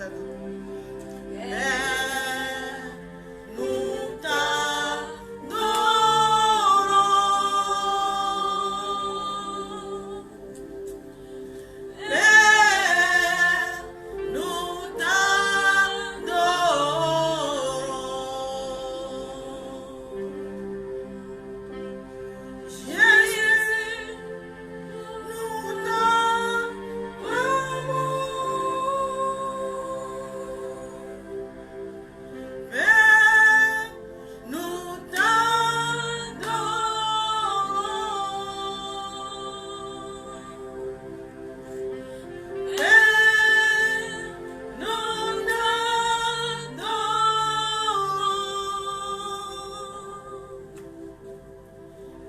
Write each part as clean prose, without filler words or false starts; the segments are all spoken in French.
à nous. Père, nous t'adorons. Père, nous t'adorons. Jésus, nous t'aimons. Père, nous t'adorons. Père, nous t'adorons.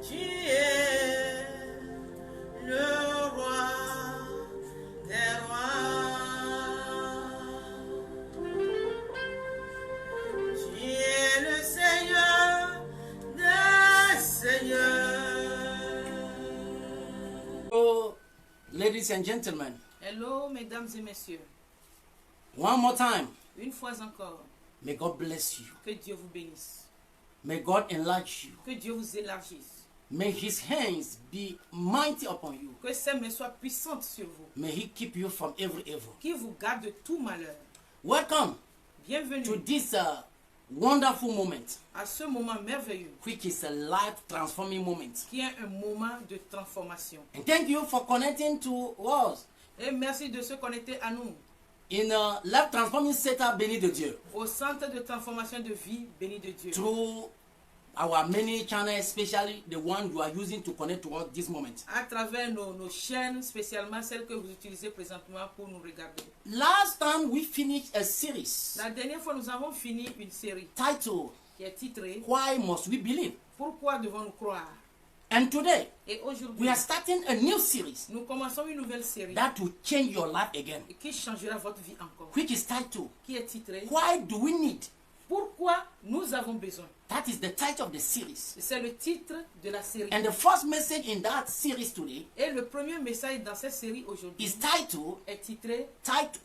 Tu es le roi des rois. Tu es le Seigneur des seigneurs. Oh, ladies and gentlemen, Hello, mesdames et messieurs. one more time, Une fois encore, may God bless you. que Dieu vous bénisse. May God enlarge you. Que Dieu vous élargisse. May His hands be mighty upon you. Que ses mains soient puissantes sur vous. May He keep you from every evil. Qui vous garde de tout malheur. Welcome Bienvenue to this wonderful moment, à ce moment merveilleux which is a life-transforming moment. qui est un moment de transformation. And thank you for connecting to us Et merci de se connecter à nous in a life-transforming setup, béni de Dieu, au centre de transformation de vie béni de Dieu. through our many channels, especially the one you are using to connect to us this moment. À travers nos chaînes, spécialement celles que vous utilisez présentement pour nous regarder. Last time we finished a series La dernière fois, nous avons fini une série titled qui est titrée Why Must We Believe? Pourquoi devons-nous croire? And today Et we aujourd'hui, are starting a new series nous commençons une nouvelle série that will change your life again, qui changera votre vie encore. which is titled Qui est titrée Why Do We Need? Pourquoi nous avons besoin? That is the title of the series. C'est le titre de la série. And the first message in that series today Et le premier message dans cette série aujourd'hui is titled est titré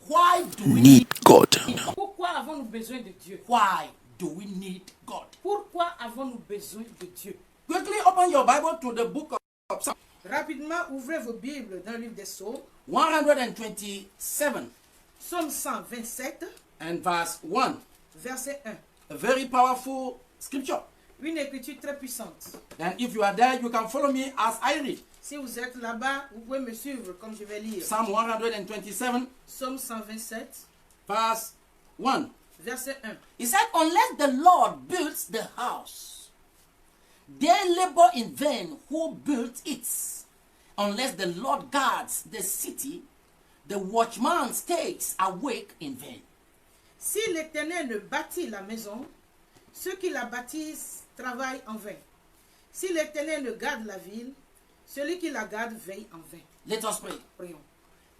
Why Do We Need God. Pourquoi avons-nous besoin de Dieu? Why do we need God? Pourquoi avons-nous besoin de Dieu? Quickly open your Bible to the book of Psalm Rapidement, ouvrez vos Bibles dans le livre des Psaumes, 127 Psaume 127, and verse 1. verset 1. A very powerful scripture. Une écriture très puissante. And if you are there, you can follow me as I read. Si vous êtes là-bas, vous pouvez me suivre comme je vais lire. Psalm 127, Psaume 127, verse 1. verset 1. He said, unless the Lord builds the house, they labor in vain who built it. Unless the Lord guards the city, the watchman stays awake in vain. Si l'Éternel ne bâtit la maison, ceux qui la bâtissent travaillent en vain. Si l'Éternel ne garde la ville, celui qui la garde veille en vain. Let us pray. Prions.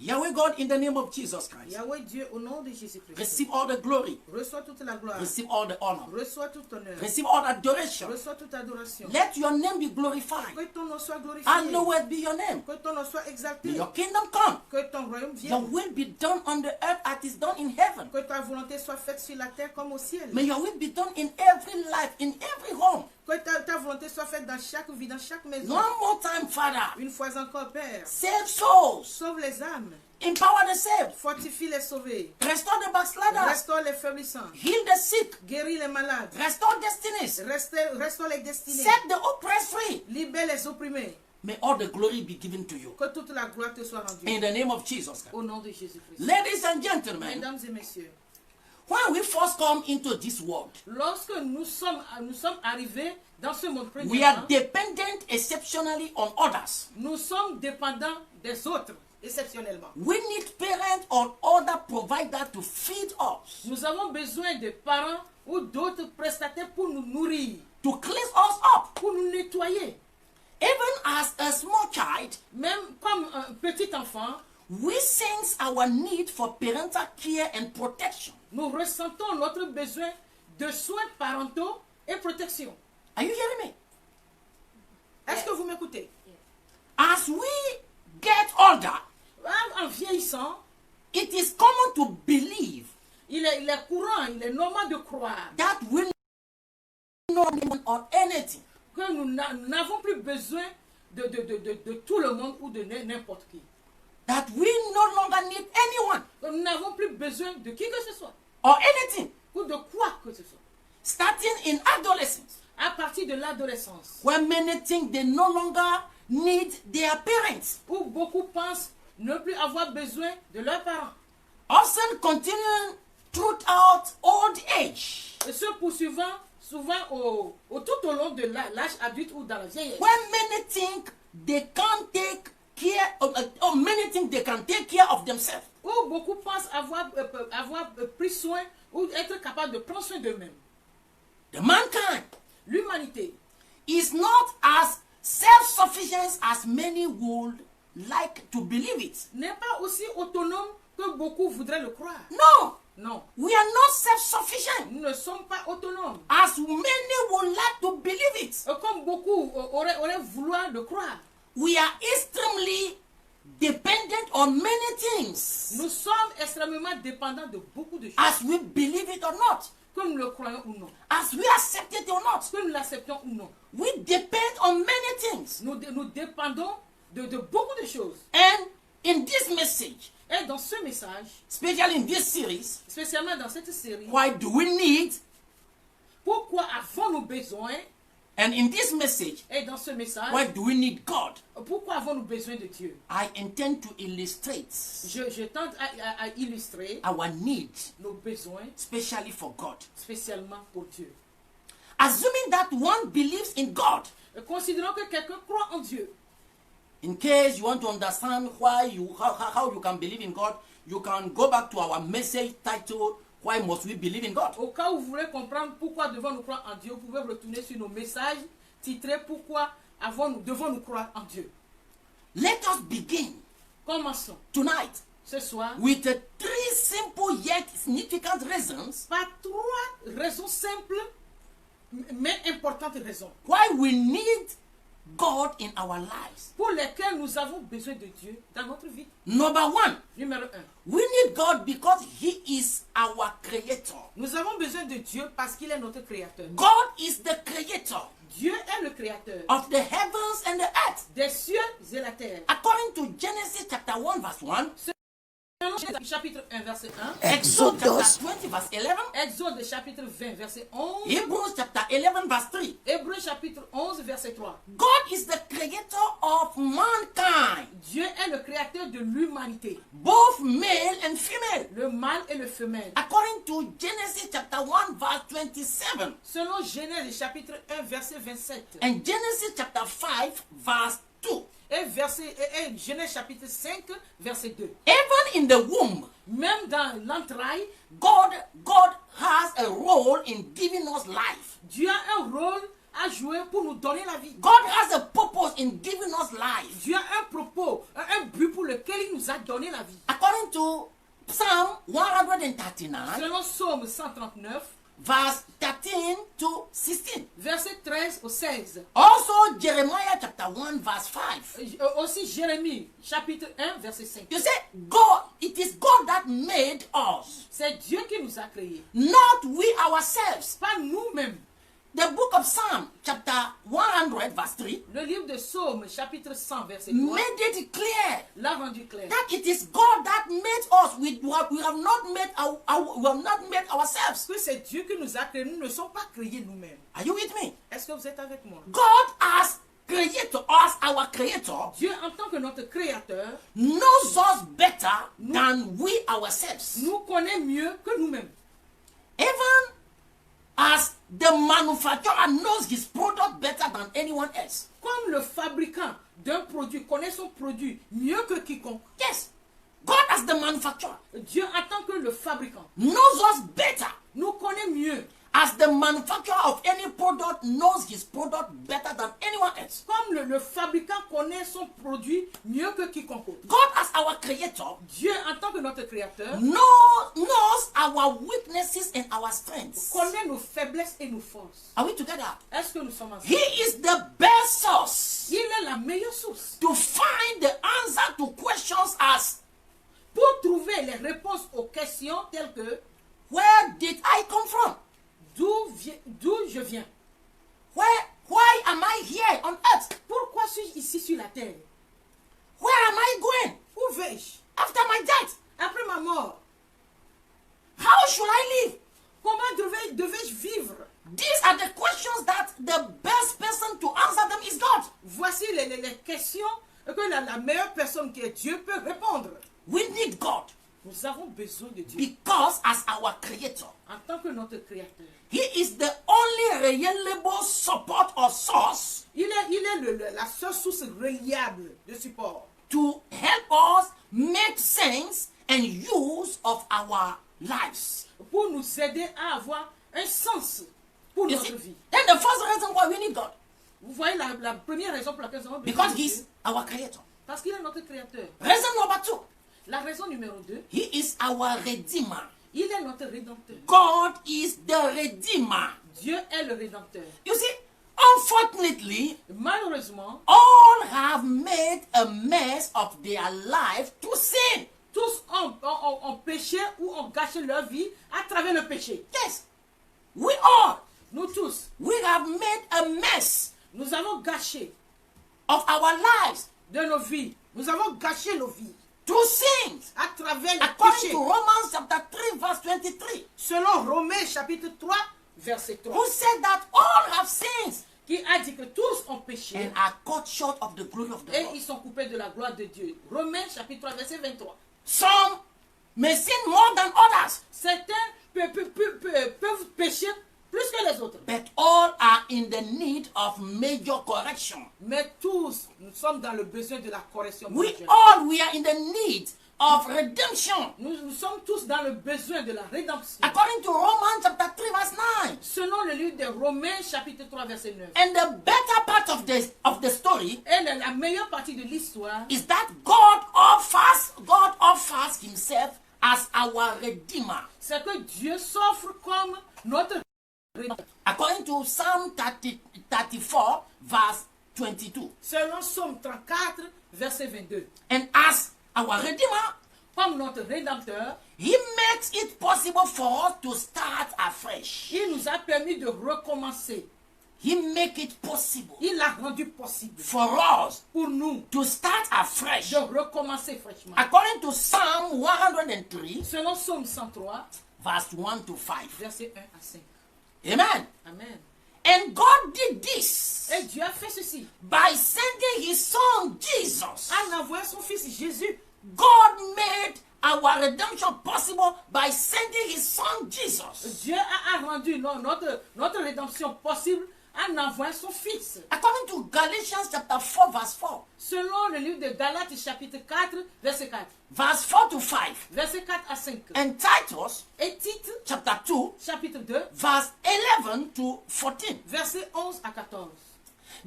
Yahweh God, in the name of Jesus Christ, Yahweh Dieu, au nom de Jésus-Christ, receive all the glory, reçois toute la gloire, receive all the honor, reçois tout honneur, receive all adoration. reçois toute adoration. Let your name be glorified. Que ton nom soit glorifié, Hallowed be your name. que ton nom soit May exalté, your kingdom come. que ton royaume Your vienne, will be done on the earth as is done in heaven. que ta volonté soit faite sur la terre comme au ciel, May your will be done in every life, in every home. que ta volonté soit faite dans chaque vie, dans chaque maison. One more time, Father. Une fois encore, Père, Save souls. sauve les âmes, Empower the saved. fortifie les sauvés, Restore the backsliders. restaure les faiblissants, Heal the sick. guéris les malades, Restore destinies. restaure les destinés, Set the oppressed free. libère les opprimés, May all the glory be given to you. que toute la gloire te soit rendue. In the name of Jesus Christ. Au nom de Jésus-Christ. Ladies and gentlemen, Mesdames et messieurs, when we first come into this world, lorsque nous sommes arrivés dans ce monde we are premièrement, dependent exceptionally on others. nous sommes dépendants des autres, exceptionnellement. We need parents or other providers to feed us, Nous avons besoin de parents ou d'autres prestataires pour nous nourrir, to clean us up. pour nous nettoyer. Even as a small child, Même comme un petit enfant, we sense our need for parental care and protection. nous ressentons notre besoin de soins parentaux et protection. Are you hearing me? Est-ce que vous m'écoutez? As we get older, En vieillissant, it is common to believe il est courant, il est normal de croire that we know anyone or anything. que nous n'avons plus besoin de tout le monde ou de n'importe qui. That we no longer need anyone Que nous n'avons plus besoin de qui que ce soit or anything. ou de quoi que ce soit. Starting in adolescence, À partir de l'adolescence, where many think they no longer need their parents, où beaucoup pensent ne plus avoir besoin de leurs parents. often continuing throughout old age, Et se poursuivant souvent tout au long de l'âge adulte ou dans la vieillesse. when many think they can't take care of, or many think they can take care of themselves. Où beaucoup pensent avoir pris soin ou être capable de prendre soin d'eux-mêmes. The mankind L'humanité is not as self-sufficient as many would like to believe it. n'est pas aussi autonome que beaucoup voudraient le croire. No, Non, we are not self-sufficient nous ne sommes pas autonomes. as many would like to believe it. Comme beaucoup auraient vouloir le croire. We are extremely dependent on many things, Nous sommes extrêmement dépendants de beaucoup de choses. as we believe it or not, Que nous le croyons ou non. as we accept it or not. Que nous l'acceptons ou non. We depend on many things. Nous dépendons de beaucoup de choses. And in this message, Et dans ce message, especially in this series, spécialement dans cette série, why do we need? pourquoi avons-nous besoin, And in this message, et dans ce message, why do we need God? pourquoi avons-nous besoin de Dieu? I intend to illustrate Je tente à illustrer our need, nos besoins, especially for God. spécialement pour Dieu. Assuming that one believes in God, Et considérons que quelqu'un croit en Dieu. in case you want to understand why how you can believe in God, you can go back to our message titled, Why Must We Believe in God? Au cas où vous voulez comprendre pourquoi devons-nous croire en Dieu, vous pouvez retourner sur nos messages titrés Pourquoi devons-nous croire en Dieu. Let us begin Commençons tonight ce soir with three simple yet significant reasons par 3 raisons simples mais importantes raisons why we need God in our lives. pour lesquelles nous avons besoin de Dieu dans notre vie. Number one, Numéro 1. we need God because He is our creator. Nous avons besoin de Dieu parce qu'il est notre créateur. God is the creator Dieu est le créateur of the heavens and the earth. des cieux et la terre. According to Genesis chapter 1 verse 1, Selon Genèse chapitre 1 verset 1, Exodus chapter 20 verse 11, Exode chapitre 20 verset 11, Hebrews chapter 11 verse 3, Hébreux chapitre 11 verset 3. God is the creator of mankind, Dieu est le créateur de l'humanité, both male and female. le mâle et le femelle. According to Genesis chapter 1 verse 27 Selon Genèse chapitre 1 verset 27 and Genesis chapter 5 verse 2, et Genèse chapitre 5 verset 2. even in the womb, Même dans l'entraille, God has a role in giving us life. Dieu a un rôle à jouer pour nous donner la vie. God has a purpose in giving us life. Dieu a un propos, un but pour lequel il nous a donné la vie. According to Psalm 139, Selon Psaume 139, verse 13 to 16. verset 13 au 16. Also Jeremiah chapter 1 verse 5. Aussi Jérémie, chapitre 1, verset 5. You say God, it is God that made us, C'est Dieu qui nous a créés, not we ourselves. pas nous-mêmes. The book of Psalm chapter 100 verse 3 Le livre de Psaume, chapitre 100, verset 3, made it clear l'a rendu clair. that it is God that made us. We have not made we have not made ourselves. Que c'est Dieu qui nous a créés, nous ne sommes pas créés nous-mêmes. Are you with me? Est-ce que vous êtes avec moi? God as creator, as our creator, Dieu en tant que notre créateur, knows us better than we ourselves. nous connaît mieux que nous-mêmes. Even as the manufacturer knows his product better than anyone else. Comme le fabricant d'un produit connaît son produit mieux que quiconque. Yes. God as the manufacturer Dieu en tant que le fabricant knows us better. nous connaît mieux. As the manufacturer of any product knows his product better than anyone else. Comme le fabricant connaît son produit mieux que quiconque. God as our creator Dieu en tant que notre créateur knows our weaknesses and our strengths. connaît nos faiblesses et nos forces. Are we together? Est-ce que nous sommes ensemble? He is the best source Il est la meilleure source to find the answer to questions as pour trouver les réponses aux questions telles que where did I come from? D'où je viens? Why am I here on earth? Pourquoi suis-je ici sur la terre? Where am I going Où vais-je? after my death? Après ma mort, How should I live? comment devais-je vivre? These are the questions that the best person to answer them is God. Voici les questions que la meilleure personne qui est Dieu peut répondre. We need God Nous avons besoin de Dieu because as our creator, en tant que notre créateur. he is the only reliable support or source Il est la seule source reliable de support to help us make sense and use of our lives. pour nous aider à avoir un sens pour You notre see, vie. then the first reason why we need God, Vous voyez la première raison pour laquelle nous avons besoin because de he's Dieu? our creator. Parce qu'il est notre créateur. Reason number 2, La raison numéro 2, he is our redeemer. il est notre rédempteur. God is the redeemer. Dieu est le rédempteur. You see, unfortunately, Malheureusement, all have made a mess of their life to sin. tous ont péché ou ont gâché leur vie à travers le péché. Yes, we all, Nous tous, we have made a mess nous avons gâché of our lives de nos vies. Nous avons gâché nos vies to sin. à travers le According péché. to Romans chapter 3 verse 23, Selon Romains chapitre 3, verset 3, who said that all have sinned qui a dit que tous ont péché and are cut short of the glory of the et Lord. ils sont coupés de la gloire de Dieu. Romains chapitre 3, verset 23. Some may sin more than others, Certains peuvent pécher plus que les autres. but all are in the need of major correction. Mais tous, nous sommes dans le besoin de la correction. We majeure. we are in the need of redemption. Nous sommes tous dans le besoin de la rédemption. According to Romans chapter 3 verse 9. Selon le livre de Romains chapitre 3, verset 9. And the better part of the story Et la meilleure partie de l'histoire, is that God offers himself as our redeemer. c'est que Dieu s'offre comme notre rédempteur. According to Psalm 34 verse 22. Selon Psaume 34, verset 22. And as our redeemer, Comme notre rédempteur, he makes it possible for us to start afresh. il nous a permis de recommencer. He make it possible Il l'a rendu possible for us pour nous to start afresh. de recommencer fraîchement. According to Psalm 103 Selon Psaume 103, verse 1 to 5. verset 1 à 5. Amen. Amen. And God did this Et Dieu a fait ceci by sending his son Jesus. en envoyant son fils Jésus. God made our redemption possible by sending his son Jesus. Dieu a rendu notre rédemption possible en envoyant son fils. According to Galatians chapter 4 verse 4. Selon le livre de Galates chapitre 4, verset 4. Verse 4 to 5. Verset 4 à 5. And Titus Et Tite chapter 2 chapitre 2, verse 11 to 14. verset 11 à 14.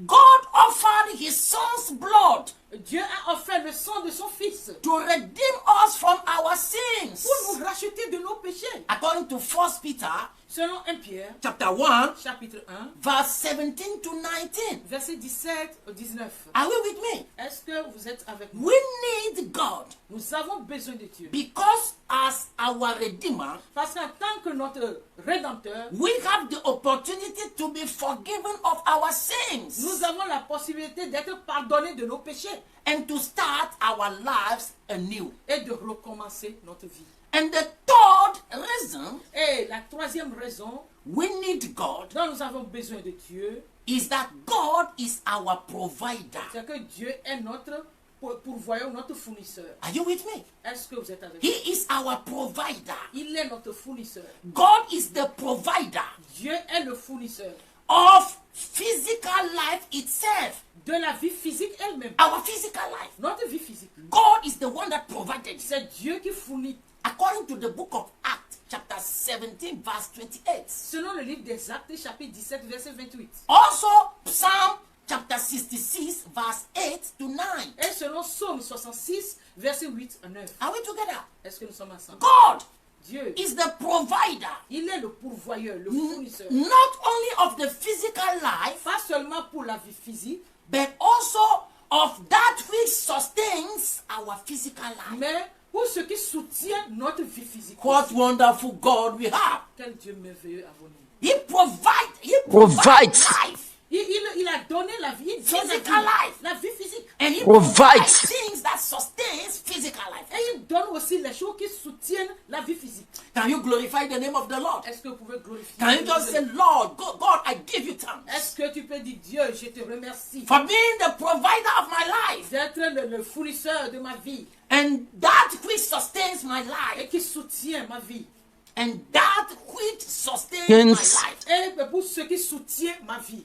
God offered his son's blood Dieu a offert le sang de son fils to redeem us from our sins. pour nous racheter de nos péchés. According to 1 Peter Selon 1 Pierre chapter 1 chapitre 1, verse 17 to 19. verset 17 au 19. Are we with me? Est-ce que vous êtes avec nous? We need God Nous avons besoin de Dieu. because as our redeemer, Parce qu'en tant que notre rédempteur, we have the opportunity to be forgiven of our sins nous avons la possibilité d'être pardonnés de nos péchés and to start our lives anew. et de recommencer notre vie. And the third reason Et la troisième raison we need God dont nous avons besoin de Dieu, is that God is our provider. c'est que Dieu est notre pourvoyeur, notre fournisseur. Are you with me? Est-ce que vous êtes avec He moi? is our provider. Il est notre fournisseur. God is the provider Dieu est le fournisseur of physical life itself. de la vie physique elle-même. Our physical life. Notre vie physique. God is the one that provided it. C'est Dieu qui fournit. According to the book of Acts, chapter 17, verse 28. Selon le livre des Actes, chapitre 17, verset 28. Also, Psalm chapter 66, verse 8 to 9. Et selon Psaume 66, verset 8 à 9. Are we together? Est-ce que nous sommes ensemble? God Dieu, is the provider, il est le pourvoyeur, le fournisseur. not only of the physical life, Pas seulement pour la vie physique, but also of that which sustains our physical life. mais pour ce qui soutient notre vie physique. What wonderful God we have. Quel Dieu merveilleux avons-nous. He provides Provides. life. Il a donné la vie, il donne Physical life. la vie physique. And he Provides. provides things that sustains physical life. Et il donne aussi les choses qui soutiennent la vie physique. Can you glorify the name of the Lord? Est-ce que vous pouvez glorifier Can you le nom just de say, Dieu? Lord, God, I give you thanks Est-ce que tu peux dire, Dieu, je te remercie for being the provider of my life d'être le fournisseur de ma vie and that which sustains my et life qui soutient ma vie. and that which sustains my Hence- life. Et pour ce qui soutient ma vie.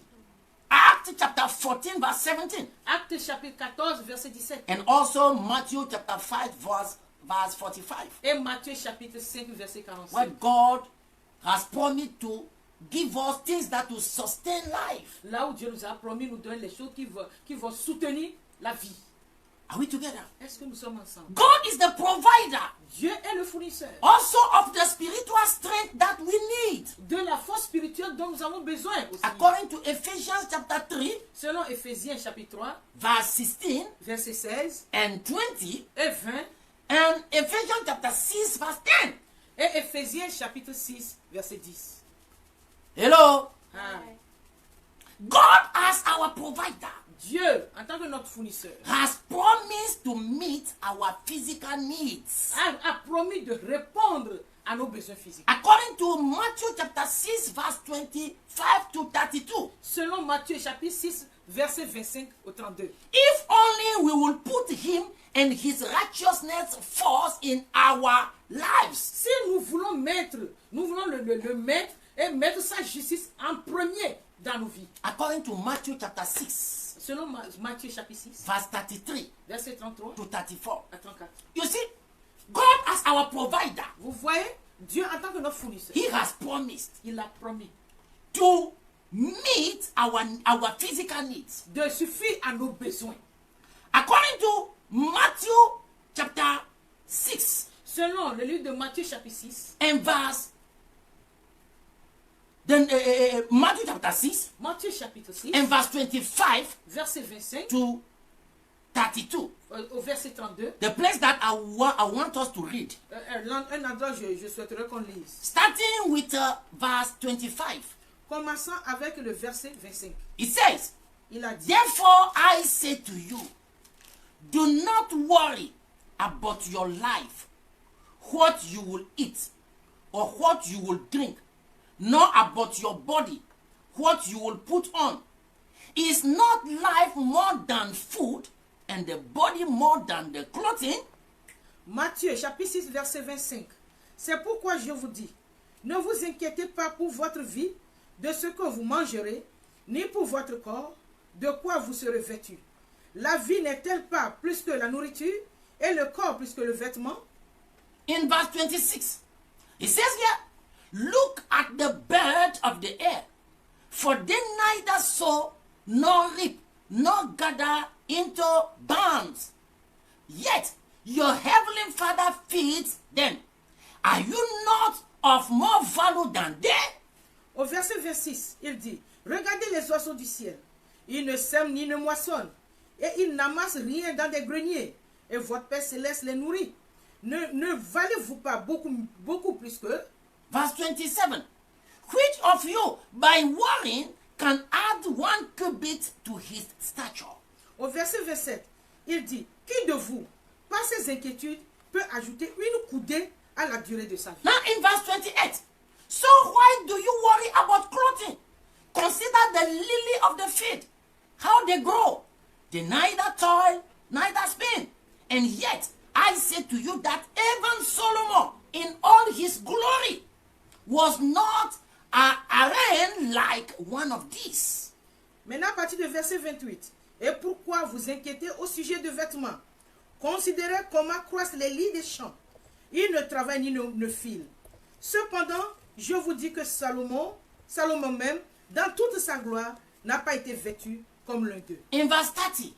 Acts chapter 14 verse 17 Acte chapitre 14, verset 17. and also Matthew chapter 5 verse 45 Et Matthieu chapitre 5, verset 45. where God has promised to give us things that will sustain life. Là où Dieu nous a promis, nous donner les choses qui vont soutenir la vie. Are we together? Est-ce que nous sommes ensemble? God is the provider Dieu est le fournisseur also of the spiritual strength that we need. de la force spirituelle dont nous avons besoin aussi. According to Ephesians chapter 3 Selon Éphésiens chapitre 3, verse 16 verset 16 and 20 et 20, and Ephesians chapter 6 verse 10. et Éphésiens chapitre 6, verset 10. Hello? Ah. God as our provider Dieu, en tant que notre fournisseur, has promised to meet our physical needs. a promis de répondre à nos besoins physiques. According to Matthew chapter 6 verse 25 to 32. Selon Matthieu chapitre 6, verset 25 au 32. If only we will put him and his righteousness first in our lives. Si nous voulons le mettre et mettre sa justice en premier dans nos vies. According to Matthew chapter 6 Selon Matthieu chapitre 6, verse 33 verset 33 to 34. à 34. You see, God as our provider, Vous voyez, Dieu en tant que notre fournisseur, he has promised il a promis to meet our physical needs. de suffire à nos besoins. According to Matthew chapter 6 Selon le livre de Matthieu chapitre 6, and verse then Matthew chapter 6 Matthieu chapitre 6, and verse 25 verset 25 to 32. au verset 32, The place that I want us to read, un endroit je souhaiterais qu'on lise. starting with verse 25. Commençant avec le verset 25. It says, Il a dit, therefore I say to you, do not worry about your life, what you will eat or what you will drink, nor about your body, what you will put on. Is not life more than food, and the body more than the clothing? Matthieu chapitre 6, verset 25. C'est pourquoi je vous dis, ne vous inquiétez pas pour votre vie, de ce que vous mangerez, ni pour votre corps, de quoi vous serez vêtus. La vie n'est-elle pas plus que la nourriture, et le corps plus que le vêtement? In verse 26, it says here, look at the birds of the air, for they neither sow nor reap nor gather into barns, yet your heavenly Father feeds them. Are you not of more value than they? Au verset 26, il dit, regardez les oiseaux du ciel. Ils ne sèment ni ne moissonnent, et ils n'amassent rien dans des greniers, et votre Père céleste les nourrit. Ne valez-vous pas beaucoup plus qu'eux? Verse 27, which of you by worrying can add 1 cubit to his stature? Au verset 27, il dit, qui de vous, par ses inquiétudes, peut ajouter une coudée à la durée de sa vie? Now in verse 28, so why do you worry about clothing? Consider the lily of the field, how they grow. They neither toil, neither spin. And yet I say to you that even Solomon in all his glory was not arrayed like one of these. Maintenant, à partir du verset 28, et pourquoi vous inquiétez au sujet de vêtements? Considérez comment croissent les lits des champs. Ils ne travaillent ni ne filent. Cependant, je vous dis que Salomon même, dans toute sa gloire, n'a pas été vêtu comme l'un d'eux. In verse 30,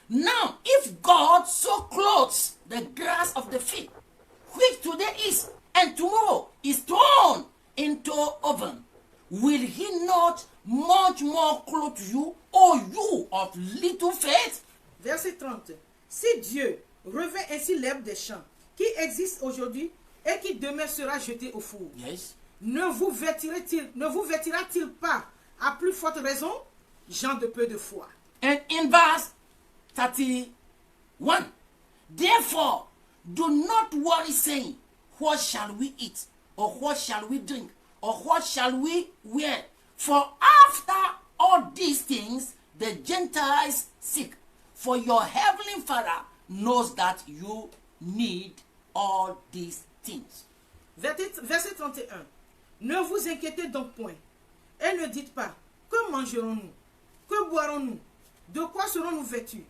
now if God so clothes the grass of the field, which today is and tomorrow is thrown into oven, will he not much more clothe you, O you of little faith? Verset 30. Si Dieu revêt ainsi l'herbe des champs, qui existe aujourd'hui et qui demain sera jeté au four. Yes. Ne vous vêtira-t-il pas à plus forte raison, gens de peu de foi? And in verse 31, therefore, do not worry, saying, what shall we eat? Or what shall we drink? Or what shall we wear? For after all these things, the Gentiles seek. For your heavenly Father knows that you need all these things. Verset 31. Ne vous inquiétez donc point, et ne dites pas, que mangerons-nous? Que boirons-nous? De quoi serons-nous vêtus?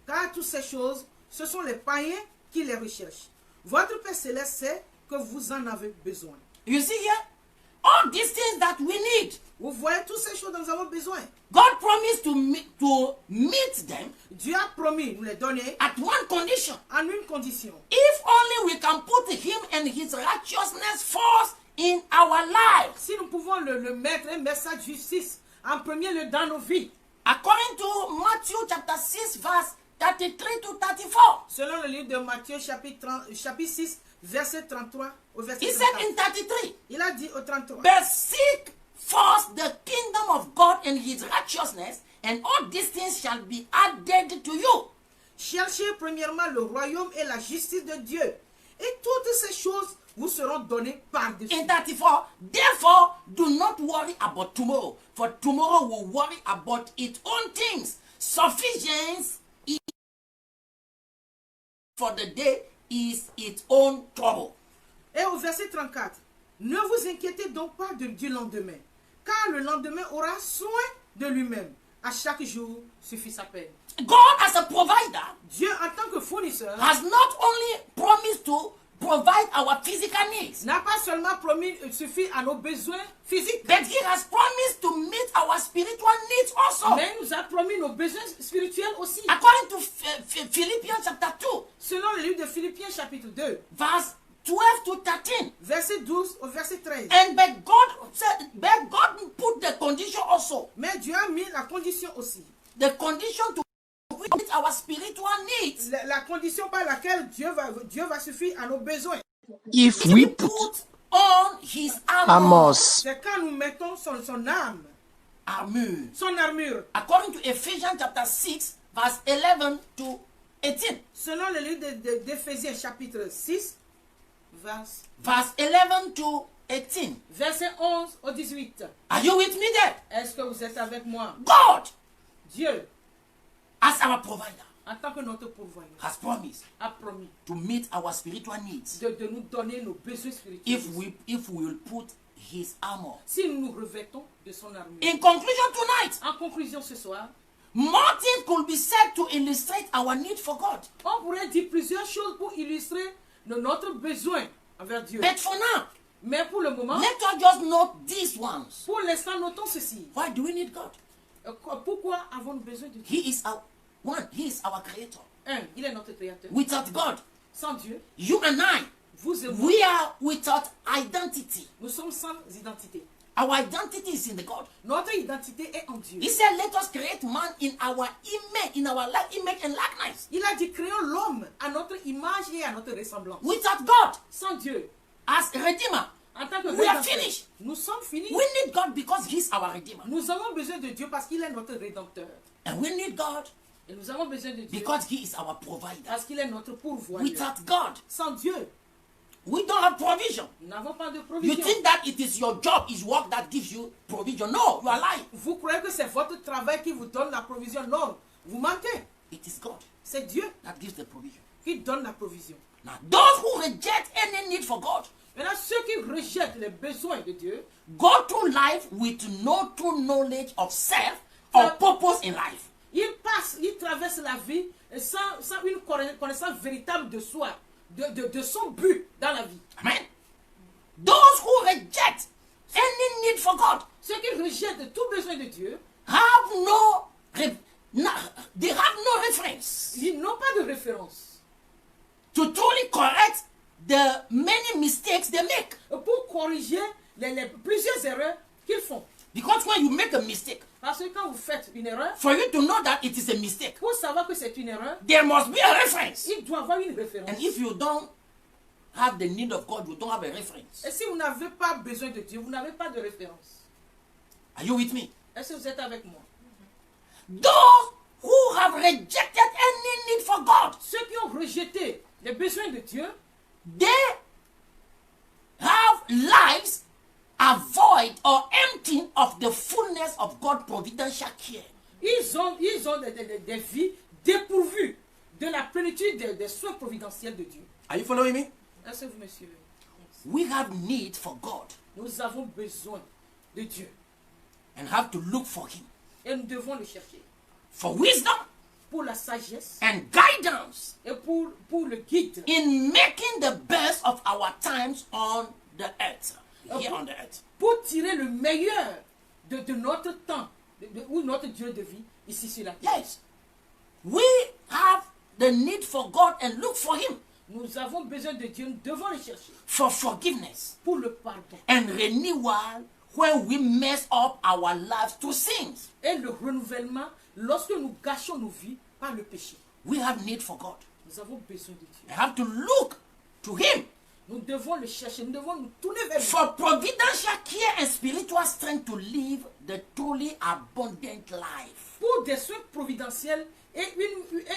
Car toutes ces choses, ce sont les païens qui les recherchent. Votre Père Céleste sait que vous en avez besoin. You see here? All these things that we need. Vous voyez toutes ces choses dont nous avons besoin. God promised to meet them. Dieu a promis nous les donner At one condition. en une condition. If only we can put him and his righteousness first in our lives. Si nous pouvons le mettre, mettre sa justice en premier lieu dans nos vies. According to Matthew chapter 6 verse 33 to 34. Selon le livre de Matthieu chapitre 6 verset 33 au verset He said 34. in 33. Il a dit au 33. But seek first the kingdom of God and his righteousness, and all these things shall be added to you. Cherchez premièrement le royaume et la justice de Dieu, et toutes ces choses vous seront données par-dessus. In 34, therefore, do not worry about tomorrow, for tomorrow will worry about its own things. Sufficiency for the day is its own trouble. Et au verset 34, ne vous inquiétez donc pas du lendemain, car le lendemain aura soin de lui-même. À chaque jour suffit sa peine. God, as a provider, Dieu, en tant que fournisseur, has not only promised to provide our physical needs, n'a pas seulement promis suffit à nos besoins physiques, but he has promised to meet our spiritual needs also. mais il nous a promis nos besoins spirituels aussi. According to Philippians chapter 2, Selon le livre de Philippiens chapitre 2, verse 12 to 13. verset 12 au verset 13. And but God put the condition also. Mais Dieu a mis la condition aussi. The condition to meet our spiritual needs. La condition par laquelle Dieu va suffire à nos besoins. If we put Put on his armor. Amos, C'est quand nous mettons son âme, Armor. son armure. According to Ephesians chapter 6, verse 11 to 18. Selon le livre d'Éphésiens chapitre 6, Verse 11 to 18. verset 11 au 18. Are you with me there? Est-ce que vous êtes avec moi? God, Dieu, as our provider, en tant que notre pourvoyeur, has promised a promis to meet our spiritual needs de nous donner nos besoins spirituels. if we will put his armor. Si nous nous revêtons de son armure. In conclusion tonight, En conclusion ce soir, more things could be said to illustrate our need for God. on pourrait dire plusieurs choses pour illustrer notre besoin envers Dieu. But for now, Mais pour le moment, let us just note these ones. pour l'instant, notons ceci. Why do we need God? Pourquoi avons-nous besoin de Dieu? He is our creator. Un, il est notre créateur. Without God, Sans Dieu, you and I, vous et moi, we are without identity. nous sommes sans identité. Our identity is in the God. Notre identité est en Dieu. He said, let us create man in our image, image and likeness. Il a dit, créons l'homme à notre image et à notre ressemblance. Without God, Sans Dieu, as Redeemer, en tant que we are rédempteur, finished. nous sommes finis. We need God because He's our Redeemer. Nous avons besoin de Dieu parce qu'il est notre rédempteur. And we need God Et nous avons besoin de Dieu because He is our provider. parce qu'il est notre pourvoyeur. Without God, Sans Dieu, we don't have provision. nous n'avons pas de You provision. think that it is your job, is work that gives you provision. No, you are lying. Vous croyez que c'est votre travail qui vous donne la provision? Non, vous mentez. It is God C'est Dieu that gives the provision. qui donne la provision. Now, those who reject any need for God Maintenant, ceux qui rejettent les besoins de Dieu go through life with no true knowledge of self or purpose in life. ils traversent la vie sans une connaissance véritable de soi, de son but dans la vie. Amen. Those who reject any need for God Ceux qui rejettent tout besoin de Dieu, they have no reference ils n'ont pas de référence to truly correct the many mistakes they make. pour corriger les plusieurs erreurs qu'ils font. Because when you make a mistake, Parce que quand vous faites une erreur, for you to know that it is a mistake, pour savoir que c'est une erreur, there must be a reference. il doit avoir une référence. And if you don't have the need of God, you don't have a reference. Et si vous n'avez pas besoin de Dieu, vous n'avez pas de référence. Are you with me? Est-ce que vous êtes avec moi? Those who have rejected any need for God, Ceux qui ont rejeté les besoins de Dieu, they have lives void or empty of the fullness of God's providential care. ils ont des vies dépourvues de la plénitude des soins providentiels de Dieu. Are you following me? Est-ce que vous me suivez? We have need for God Nous avons besoin de Dieu and have to look for Him et nous devons le chercher for wisdom pour la sagesse and guidance et pour le guide in making the best of our times on the earth. Here on the earth. pour tirer le meilleur de notre temps ou notre durée de vie ici sur la terre. Yes. We have the need for God and look for Him Nous avons besoin de Dieu, nous devons le chercher for forgiveness pour le pardon and renewal when we mess up our lives to sins. et le renouvellement lorsque nous gâchons nos vies par le péché. We have need for God. Nous avons besoin de Dieu. We have to look to Him Nous devons le chercher, nous devons nous tourner vers lui for providential care and spiritual strength to live the truly abundant life. pour des soins providentiels et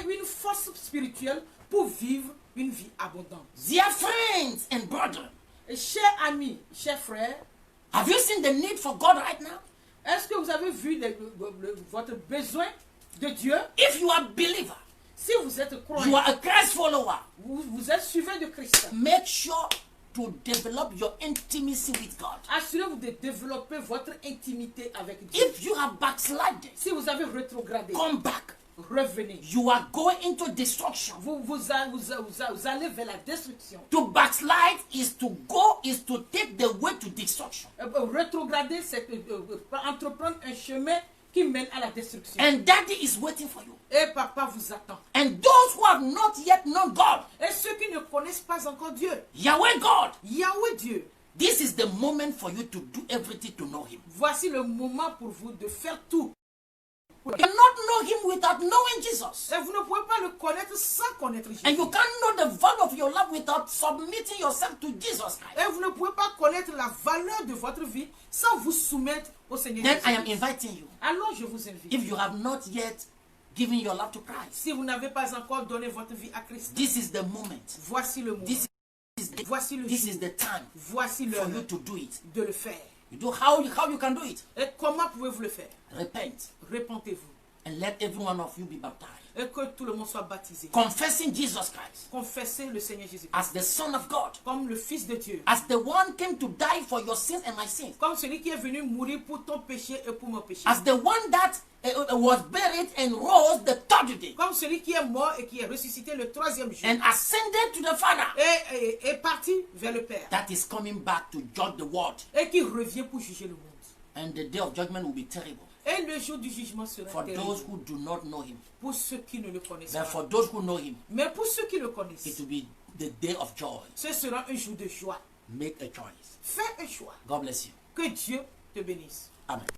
une force spirituelle pour vivre une vie abondante. Dear friends and brethren, Et chers amis, chers frères, have you seen the need for God right now? est-ce que vous avez vu votre besoin de Dieu? If you are a believer, Si vous êtes you croyant, are a Christ follower, vous êtes suivant de Christ, make sure to develop your intimacy with God. assurez-vous de développer votre intimité avec Dieu. If you have backslided, Si vous avez rétrogradé, come back. revenez. You are going into destruction. Vous allez vers la destruction. To backslide is to take the way to destruction. Rétrograder, c'est entreprendre un chemin qui mène à la destruction. And Daddy is waiting for you. Et papa vous attend. And those who have not yet known God, Et ceux qui ne connaissent pas encore Dieu, Yahweh God, Yahweh Dieu, this is the moment for you to do everything to know Him. voici le moment pour vous de faire tout. You cannot know Him without knowing Jesus. Et vous ne pouvez pas le connaître sans connaître Jésus. And you can't know the value of your life without submitting yourself to Jesus Christ. Et vous ne pouvez pas connaître la valeur de votre vie sans vous soumettre au Seigneur Then I Jésus. am inviting you. Alors je vous invite. If you have not yet given your life to Christ, Si vous n'avez pas encore donné votre vie à Christ, this is the moment. voici le moment. This is the, Voici le this jour. is the time Voici for l'heure you to do it. de le faire. You do how you can do it. Et comment pouvez-vous le faire? Repent Répentez-vous. and let every one of you be baptized, Et que tout le monde soit baptisé. confessing Jesus Christ Confessez le Seigneur Jésus as the Son of God, comme le Fils de Dieu. as the one came to die for your sins and my sins, Comme celui qui est venu mourir pour ton péché et pour mon péché. as the one that was buried and rose the third day Comme celui qui est mort et qui est ressuscité le troisième jour. and ascended to the Father, Et est parti vers le Père. that is coming back to judge the world. Et qui revient pour juger le monde. And the day of judgment will be terrible Et le jour du jugement sera for terrible those who do not know Him. pour ceux qui ne le connaissent But pas. for those who know Him, Mais pour ceux qui le it connaissent, will be the day of joy. ce sera un jour de joie. Make a choice. Fais un choix. God bless you. Que Dieu te bénisse. Amen.